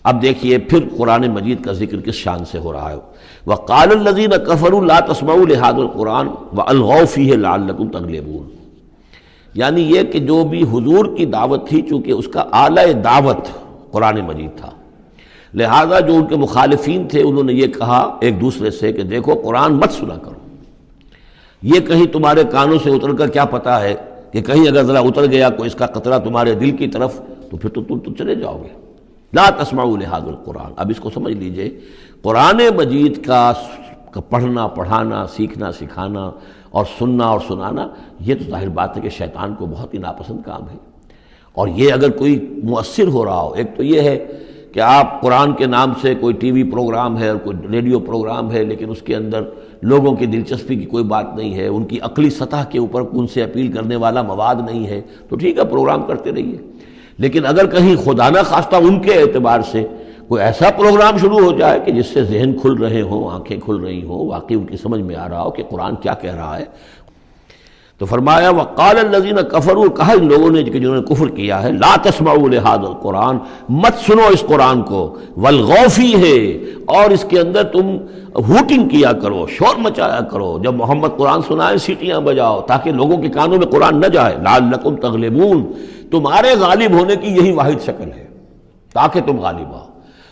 اب دیکھیے پھر قرآن مجید کا ذکر کس شان سے ہو رہا ہے. وَقَالَ الَّذِينَ كَفَرُوا لَا تَسْمَعُوا لِهَذَا الْقُرْآنِ وَأَلْغَوْا فِيهِ لَعَلَّكُمْ تَغْلِبُونَ. یعنی یہ کہ جو بھی حضور کی دعوت تھی، چونکہ اس کا اعلیٰ دعوت قرآن مجید تھا، لہذا جو ان کے مخالفین تھے انہوں نے یہ کہا ایک دوسرے سے کہ دیکھو قرآن مت سنا کرو، یہ کہیں تمہارے کانوں سے اتر کر کیا پتا ہے کہ کہیں اگر ذرا اتر گیا کوئی اس کا قطرہ تمہارے دل کی طرف تو پھر تو تم چلے جاؤ گے. لا تسمعوا لهذا القرآن. اب اس کو سمجھ لیجئے، قرآن مجید کا پڑھنا، پڑھانا، سیکھنا، سکھانا اور سننا اور سنانا، یہ تو ظاہر بات ہے کہ شیطان کو بہت ہی ناپسند کام ہے. اور یہ اگر کوئی مؤثر ہو رہا ہو، ایک تو یہ ہے کہ آپ قرآن کے نام سے کوئی ٹی وی پروگرام ہے اور کوئی ریڈیو پروگرام ہے، لیکن اس کے اندر لوگوں کی دلچسپی کی کوئی بات نہیں ہے، ان کی عقلی سطح کے اوپر ان سے اپیل کرنے والا مواد نہیں ہے، تو ٹھیک ہے پروگرام کرتے رہیے. لیکن اگر کہیں خدا نہ خواستہ ان کے اعتبار سے کوئی ایسا پروگرام شروع ہو جائے کہ جس سے ذہن کھل رہے ہوں، آنکھیں کھل رہی ہوں، واقعی ان کی سمجھ میں آ رہا ہو کہ قرآن کیا کہہ رہا ہے، تو فرمایا وَقَالَ الَّذِينَ كَفَرُوا، کہا ان لوگوں نے کہ جنہوں نے کفر کیا ہے، لَا تَسْمَعُوا لِهَذَا الْقُرْآنِ، مت سنو اس قرآن کو، وَالْغَوْا فِيهِ، اور اس کے اندر تم ہوٹنگ کیا کرو، شور مچایا کرو، جب محمد قرآن سنائے سیٹیاں بجاؤ تاکہ لوگوں کے کانوں میں قرآن نہ جائے. لَعَلَّكُمْ تَغْلِبُونَ، تمہارے غالب ہونے کی یہی واحد شکل ہے تاکہ تم غالب آؤ.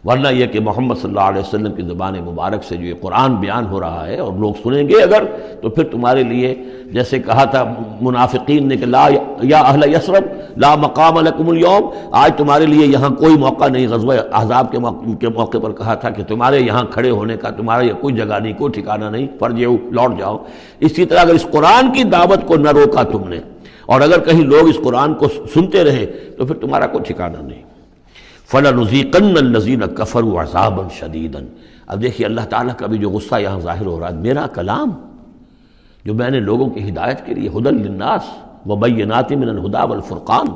ورنہ یہ کہ محمد صلی اللہ علیہ وسلم کی زبان مبارک سے جو یہ قرآن بیان ہو رہا ہے اور لوگ سنیں گے اگر، تو پھر تمہارے لیے جیسے کہا تھا منافقین نے کہ لا یا اہل یثرب لا مقام لکم اليوم، آج تمہارے لیے یہاں کوئی موقع نہیں. غزوہ احزاب کے موقع پر کہا تھا کہ تمہارے یہاں کھڑے ہونے کا تمہارا یہ کوئی جگہ نہیں، کوئی ٹھکانہ نہیں، فرجعوا، لوٹ جاؤ. اسی طرح اگر اس قرآن کی دعوت کو نہ روکا تم نے، اور اگر کہیں لوگ اس قرآن کو سنتے رہے تو پھر تمہارا کوئی ٹھکانہ نہیں. فَلَنُذِيقَنَّ الَّذِينَ كَفَرُوا عَذَابًا شَدِيدًا. اب دیکھیے اللہ تعالیٰ کا بھی جو غصہ یہاں ظاہر ہو رہا ہے، میرا کلام جو میں نے لوگوں کی ہدایت کے لیے ہدی للناس وبینات من الہدی والفرقان،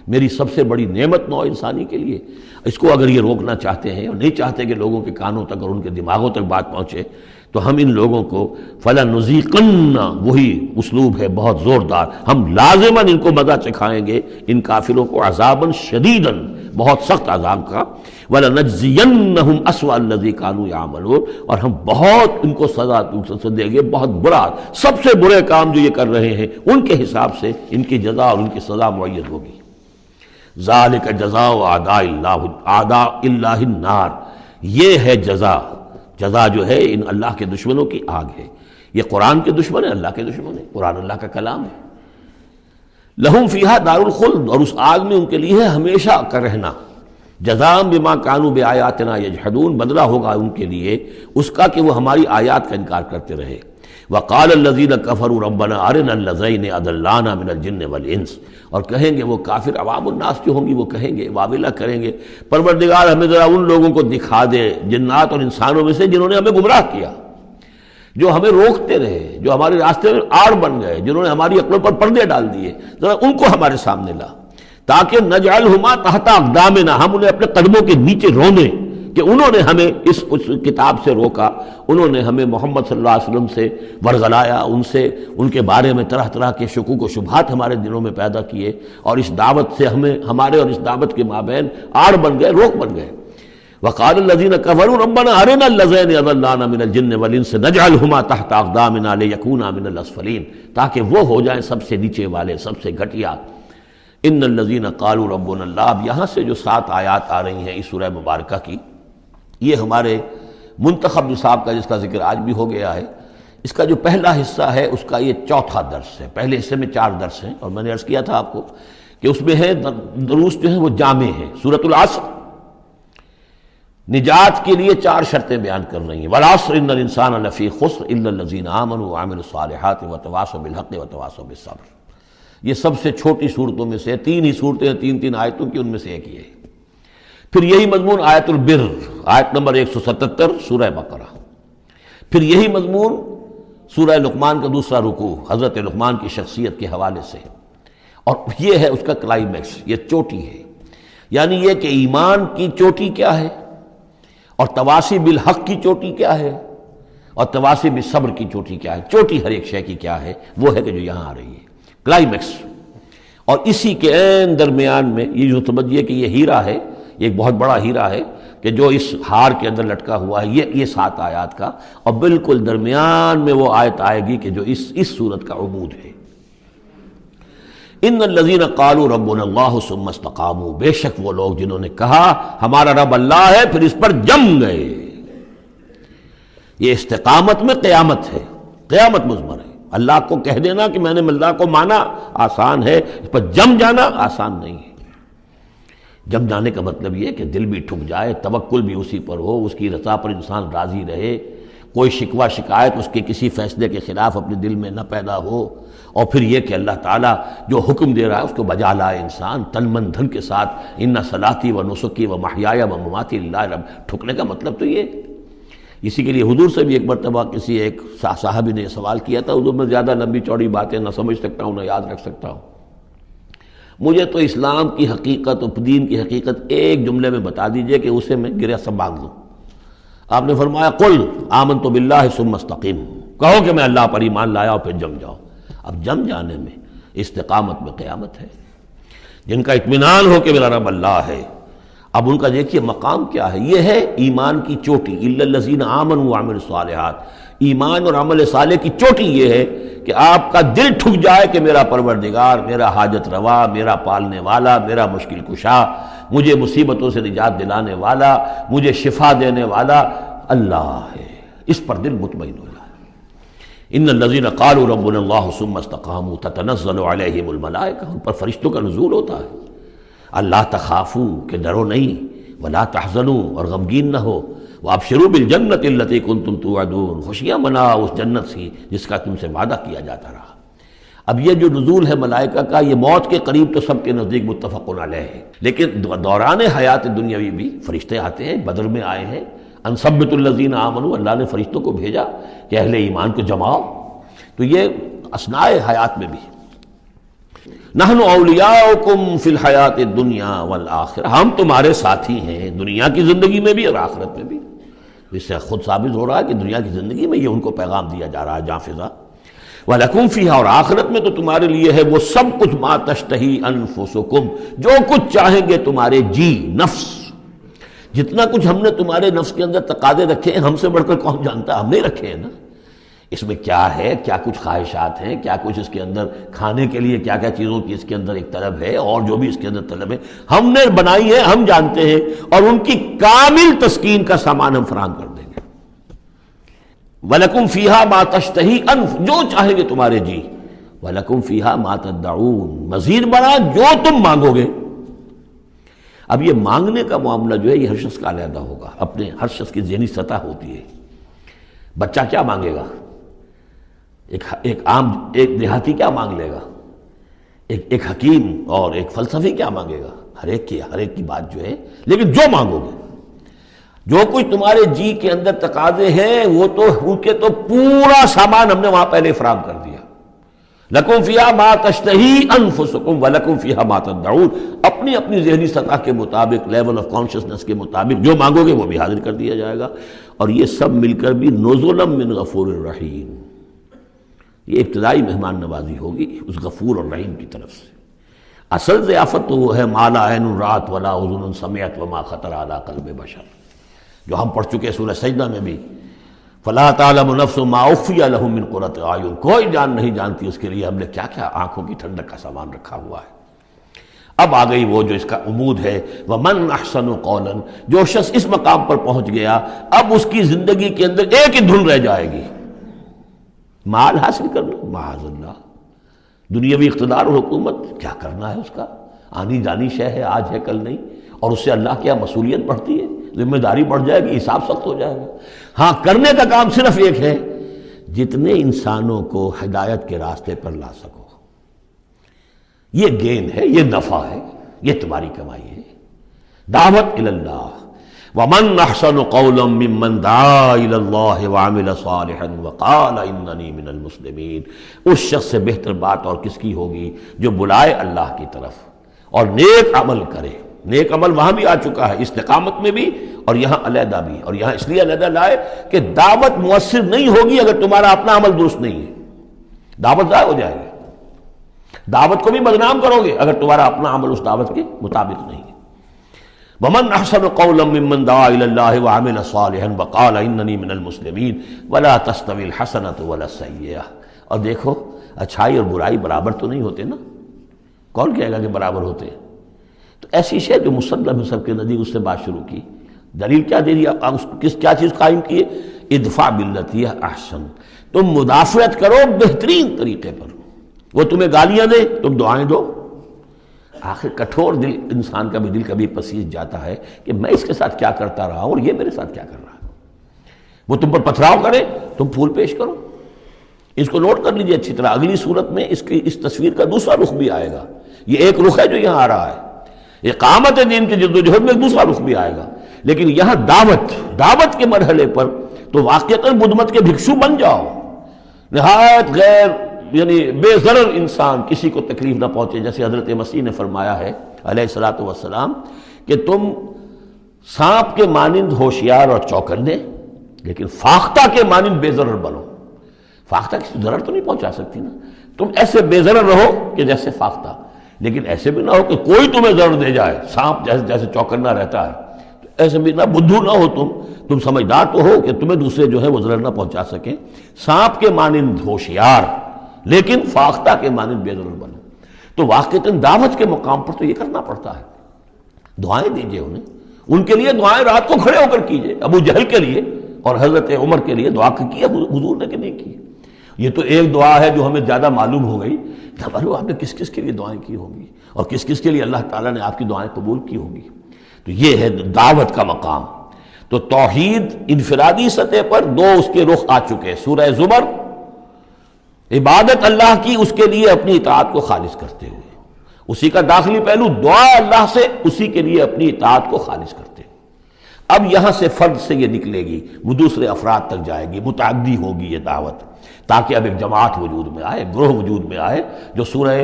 میری سب سے بڑی نعمت نوع انسانی کے لیے، اس کو اگر یہ روکنا چاہتے ہیں اور نہیں چاہتے کہ لوگوں کے کانوں تک اور ان کے دماغوں تک بات پہنچے، تو ہم ان لوگوں کو فَلَنُذِيقَنَّ، وہی اسلوب ہے بہت زوردار، ہم لازماً ان کو مزہ چکھائیں گے ان کافروں کو، عذاباً شدیداً، بہت سخت عذاب کا. وَلَنَجْزِيَنَّهُمْ أَسْوَأَ الَّذِي كَانُوا يَعْمَلُونَ، اور ہم بہت ان کو سزا دیں گے، بہت برا، سب سے برے کام جو یہ کر رہے ہیں ان کے حساب سے ان کی جزا اور ان کی سزا معین ہوگی. ذَلِكَ جَزَاءُ أَعْدَاءِ اللَّهِ النَّارِ، یہ ہے جزا جو ہے ان اللہ کے دشمنوں کی آگ ہے. یہ قرآن کے دشمن ہیں، اللہ کے دشمن ہیں، قرآن اللہ کا کلام ہے. لہم فیہا دار الخلد، اور اس آگ میں ان کے لیے ہے ہمیشہ کا رہنا. جزاء بما کانوا بآیاتنا یجحدون، بدلہ ہوگا ان کے لیے اس کا کہ وہ ہماری آیات کا انکار کرتے رہے. وقال الذین کفروا ربنا ارنا اللذین اضلانا من الجن والانس، اور کہیں گے وہ کافر عوام الناس جو ہوں گی وہ کہیں گے، واویلا کریں گے، پروردگار ہمیں ذرا ان لوگوں کو دکھا دے جنات اور انسانوں میں سے جنہوں نے ہمیں گمراہ کیا، جو ہمیں روکتے رہے، جو ہمارے راستے میں آڑ بن گئے، جنہوں نے ہماری عقلوں پر پردے ڈال دیے، ذرا ان کو ہمارے سامنے لا، تاکہ نجعلہما تحت اقدامنا، ہم انہیں اپنے قدموں کے نیچے رونے کہ انہوں نے ہمیں اس کتاب سے روکا، انہوں نے ہمیں محمد صلی اللہ علیہ وسلم سے ورغلایا، ان کے بارے میں طرح طرح کے شکوک و شبہات ہمارے دلوں میں پیدا کیے، اور اس دعوت سے ہمارے اور اس دعوت کے مابین آڑ بن گئے، روک بن گئے. وقال الذين كفروا ربنا ارنا اللذين اضلانا من الجن والانس نجعلهما تحت اقدامنا ليكونا من الاسفلين، تاکہ وہ ہو جائیں سب سے نیچے والے، سب سے گھٹیا. ان الذين قالوا ربنا الله، اب یہاں سے جو 7 آیات آ رہی ہیں اس سورہ مبارکہ کی، یہ ہمارے منتخب نصاب کا جس کا ذکر آج بھی ہو گیا ہے، اس کا جو پہلا حصہ ہے اس کا یہ چوتھا درس ہے. پہلے حصے میں 4 درس ہیں، اور میں نے عرض کیا تھا آپ کو کہ اس میں ہے دروس جو ہیں وہ جامع ہیں. سورۃ العصر نجات کے لیے 4 شرطیں بیان کر رہی ہیں. والعصر ان الانسان لفی خسر الا الذین آمنوا وعملوا الصالحات وتواصوا بالحق وتواصوا بالصبر. یہ سب سے چھوٹی صورتوں میں سے 3 ہی صورتیں ہیں، 3 آیتوں کی، ان میں سے ایک یہ ہے. پھر یہی مضمون آیت البر، آیت نمبر 177 سورہ بقرہ. پھر یہی مضمون سورہ لقمان کا دوسرا رکوع، حضرت لقمان کی شخصیت کے حوالے سے، اور یہ ہے اس کا کلائمیکس، یہ چوٹی ہے. یعنی یہ کہ ایمان کی چوٹی کیا ہے، اور تواصی بالحق کی چوٹی کیا ہے، اور تواصی بالصبر کی چوٹی کیا ہے. چوٹی ہر ایک شے کی کیا ہے، وہ ہے کہ جو یہاں آ رہی ہے، کلائمیکس. اور اسی کے عین درمیان میں یہ جو سمجھیے کہ یہ ہیرا ہے، ایک بہت بڑا ہیرا ہے کہ جو اس ہار کے اندر لٹکا ہوا ہے، یہ 7 آیات کا، اور بالکل درمیان میں وہ آیت آئے گی کہ جو اس صورت کا عمود ہے۔ ان الذین قالوا ربنا اللہ ثم استقاموا، بے شک وہ لوگ جنہوں نے کہا ہمارا رب اللہ ہے پھر اس پر جم گئے۔ یہ استقامت میں قیامت ہے، قیامت مضمر ہے۔ اللہ کو کہہ دینا کہ میں نے اللہ کو مانا آسان ہے، اس پر جم جانا آسان نہیں ہے۔ جم جانے کا مطلب یہ کہ دل بھی ٹھک جائے، توکل بھی اسی پر ہو، اس کی رضا پر انسان راضی رہے، کوئی شکوہ شکایت اس کے کسی فیصلے کے خلاف اپنے دل میں نہ پیدا ہو، اور پھر یہ کہ اللہ تعالیٰ جو حکم دے رہا ہے اس کو بجا لائے انسان تن من دھن کے ساتھ۔ ان صلاتی و نسکی و محیای و مماتی للہ رب، ٹھکنے کا مطلب تو یہ۔ اسی کے لیے حضور سے بھی ایک مرتبہ کسی ایک صاحب نے سوال کیا تھا، حضور میں زیادہ لمبی چوڑی باتیں نہ سمجھ سکتا ہوں نہ یاد رکھ سکتا ہوں، مجھے تو اسلام کی حقیقت اور دین کی حقیقت ایک جملے میں بتا دیجئے کہ اسے میں گرہ سب باندھ لوں۔ آپ نے فرمایا قل آمنت باللہ ثم استقم، کہو کہ میں اللہ پر ایمان لایا اور پھر جم جاؤ۔ اب جم جانے میں استقامت میں قیامت ہے۔ جن کا اطمینان ہو کہ میرا رب اللہ ہے، اب ان کا دیکھیے مقام کیا ہے، یہ ہے ایمان کی چوٹی، الا الذین آمنوا وعملوا الصالحات۔ ایمان اور عمل صالح کی چوٹی یہ ہے کہ آپ کا دل ٹھک جائے کہ میرا پروردگار، میرا حاجت روا، میرا پالنے والا، میرا مشکل کشا، مجھے مصیبتوں سے نجات دلانے والا، مجھے شفا دینے والا اللہ ہے، اس پر دل مطمئن ہو جائے۔ ان الذین قالوا ربنا اللہ ثم استقاموا تتنزل علیہم الملائکہ، ان پر فرشتوں کا نزول ہوتا ہے۔ اللہ تخافوا، کہ ڈرو نہیں، ولا تحزنوا، اور غمگین نہ ہو، وابشروا بالجنۃ التی کنتم توعدون، خوشیاں مناؤ اس جنت سے جس کا تم سے وعدہ کیا جاتا رہا۔ اب یہ جو نزول ہے ملائکہ کا، یہ موت کے قریب تو سب کے نزدیک متفق علیہ ہے، لیکن دوران حیات دنیاوی بھی فرشتے آتے ہیں، بدر میں آئے ہیں، ان ثبتوا الذین آمنوا، اللہ نے فرشتوں کو بھیجا کہ اہل ایمان کو جماؤ، تو یہ اثناء حیات میں بھی۔ نحن اولیاؤکم فی الحیات الدنیا والآخرہ، ہم تمہارے ساتھی ہیں دنیا کی زندگی میں بھی اور آخرت میں بھی۔ اس سے خود ثابت ہو رہا ہے کہ دنیا کی زندگی میں یہ ان کو پیغام دیا جا رہا ہے جاں فضا، وَلَكُمْ فِيهَا، اور آخرت میں تو تمہارے لیے ہے وہ سب کچھ ما تشتہی انفسکم، جو کچھ چاہیں گے تمہارے جی نفس، جتنا کچھ ہم نے تمہارے نفس کے اندر تقاضے رکھے ہیں، ہم سے بڑھ کر کون جانتا، ہم نہیں رکھے ہیں نا۔ اس میں کیا ہے، کیا کچھ خواہشات ہیں، کیا کچھ اس کے اندر کھانے کے لیے کیا کیا چیزوں کی اس کے اندر ایک طلب ہے، اور جو بھی اس کے اندر طلب ہے ہم نے بنائی ہے، ہم جانتے ہیں، اور ان کی کامل تسکین کا سامان ہم فراہم کر دیں گے۔ وَلَكُمْ فِيهَا مَا تَشْتَهِي أَنفُسُكُمْ، جو چاہیں گے تمہارے جی، وَلَكُمْ فِيهَا مَا تَدَّعُونَ، مزید بڑا جو تم مانگو گے۔ اب یہ مانگنے کا معاملہ جو ہے یہ ہر شخص کا علیحدہ ہوگا، اپنے ہر شخص کی ذہنی سطح ہوتی ہے۔ بچہ کیا مانگے گا، ایک دیہاتی کیا مانگ لے گا، ایک حکیم اور ایک فلسفی کیا مانگے گا، ہر ایک کی بات جو ہے، لیکن جو مانگو گے، جو کچھ تمہارے جی کے اندر تقاضے ہیں وہ تو ان کے تو پورا سامان ہم نے وہاں پہلے فراہم کر دیا۔ لکم فیہا ما تشتہی انفسکم ولکم فیہا ما تدعون، اپنی اپنی ذہنی سطح کے مطابق، لیول آف کانشسنس کے مطابق جو مانگو گے وہ بھی حاضر کر دیا جائے گا، اور یہ سب مل کر بھی نزلا من غفور الرحیم، یہ ابتدائی مہمان نوازی ہوگی اس غفور اور رحیم کی طرف سے۔ اصل ضیافت تو وہ ہے ما لا عین رأت ولا اذن سمعت وما خطر علی قلب بشر، جو ہم پڑھ چکے سورہ سجدہ میں بھی، فلا تعلم نفس ما اخفی لهم من قرۃ اعین، کوئی جان نہیں جانتی اس کے لیے ہم نے کیا کیا آنکھوں کی ٹھنڈک کا سامان رکھا ہوا ہے۔ اب آ گئی وہ جو اس کا عمود ہے، ومن احسن قولا، جو شخص اس مقام پر پہنچ گیا اب اس کی زندگی کے اندر ایک ہی دھن رہ جائے گی، مال حاصل کرنا، معاذ اللہ، دنیاوی اقتدار اور حکومت کیا کرنا ہے، اس کا آنی جانی شے ہے، آج ہے کل نہیں، اور اس سے اللہ کی مسئولیت بڑھتی ہے، ذمہ داری بڑھ جائے گی، حساب سخت ہو جائے گا۔ ہاں کرنے کا کام صرف ایک ہے، جتنے انسانوں کو ہدایت کے راستے پر لا سکو، یہ گین ہے، یہ نفع ہے، یہ تمہاری کمائی ہے۔ دعوت الی اللہ، ومن احسن قولا ممن دعا الی اللہ وعمل صالحا وقال اننی من المسلمین، اس شخص سے بہتر بات اور کس کی ہوگی جو بلائے اللہ کی طرف اور نیک عمل کرے۔ نیک عمل وہاں بھی آ چکا ہے، استقامت میں بھی اور یہاں علیحدہ بھی، اور یہاں اس لیے علیحدہ لائے کہ دعوت مؤثر نہیں ہوگی اگر تمہارا اپنا عمل درست نہیں ہے، دعوت ضائع ہو جائے گی، دعوت کو بھی بدنام کرو گے اگر تمہارا اپنا عمل اس دعوت کے مطابق نہیں ہے۔ ومن احسن قولا ممن دعا الى الله وعمل صالحا وقال انني من المسلمين ولا تستوي الحسنة ولا السيئة. اور دیکھو اچھائی اور برائی برابر تو نہیں ہوتے نا، کون کہے گا کہ برابر ہوتے ہیں؟ تو ایسی شے جو مسلم ہے سب کے نزدیک، اس سے بات شروع کی. دلیل کیا دے دیا؟ کیا چیز قائم کی ہے؟ ادفع باللتی احسن، تم مدافعت کرو بہترین طریقے پر. وہ تمہیں گالیاں دے تم دعائیں دو. آخر کٹھور دل انسان کا بھی دل کبھی پسیج جاتا ہے کہ میں اس کے ساتھ کیا کرتا رہا اور یہ میرے ساتھ کیا کر رہا ہے. وہ تم پر پتھراؤ کرے تم پھول پیش کرو. اس کو نوٹ کر لیجئے اچھی طرح، اگلی صورت میں اس تصویر کا دوسرا رخ بھی آئے گا. یہ ایک رخ ہے جو یہاں آ رہا ہے، اقامت دین کی جدوجہد میں دوسرا رخ بھی آئے گا. لیکن یہاں دعوت کے مرحلے پر تو واقعتاً بدھ مت کے بھکشو بن جاؤ، نہایت غیر یعنی بے ضرر انسان، کسی کو تکلیف نہ پہنچے. جیسے حضرت مسیح نے فرمایا ہے علیہ الصلوۃ والسلام کہ تم سانپ کے مانند ہوشیار اور چوکنے لیکن فاختہ کے مانند بے ضرر بنو. فاختہ کسی ضرر تو نہیں پہنچا سکتی نا، تم ایسے بے ضرر رہو کہ جیسے فاختہ، لیکن ایسے بھی نہ ہو کہ کوئی تمہیں ضرر دے جائے. سانپ جیسے چوکنا رہتا ہے، ایسے بھی نہ بدھو نہ ہو تم سمجھدار تو ہو کہ تمہیں دوسرے جو ہے وہ ضرر نہ پہنچا سکیں. سانپ کے مانند ہوشیار لیکن فاختہ کے مانند بے ضرر بنو. تو واقعتاً دعوت کے مقام پر تو یہ کرنا پڑتا ہے. دعائیں دیجئے انہیں، ان کے لیے دعائیں رات کو کھڑے ہو کر کیجئے. ابو جہل کے لیے اور حضرت عمر کے لیے دعا کی حضور نے کہ نہیں کی. یہ تو ایک دعا ہے جو ہمیں زیادہ معلوم ہو گئی. ہمارے آپ نے کس کس کے لیے دعائیں کی ہوں گی اور کس کس کے لیے اللہ تعالیٰ نے آپ کی دعائیں قبول کی ہوں گی. تو یہ ہے دعوت کا مقام. تو توحید انفرادی سطح پر دو اس کے رخ آ چکے. سورہ زمر عبادت اللہ کی، اس کے لیے اپنی اطاعت کو خالص کرتے ہوئے. اسی کا داخلی پہلو دعا اللہ سے، اسی کے لیے اپنی اطاعت کو خالص کرتے ہوئے. اب یہاں سے فرد سے یہ نکلے گی، وہ دوسرے افراد تک جائے گی، متعدی ہوگی یہ دعوت، تاکہ اب ایک جماعت وجود میں آئے، گروہ وجود میں آئے. جو سورہ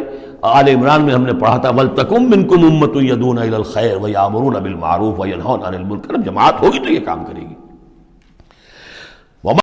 آل عمران میں ہم نے پڑھا تھا وَلْتَكُن مِّنكُمْ أُمَّةٌ يَدْعُونَ إِلَى الْخَيْرِ وَيَأْمُرُونَ بِالْمَعْرُوفِ وَيَنْهَوْنَ عَنِ الْمُنكَرِ. جب جماعت ہوگی تو یہ کام کرے گی.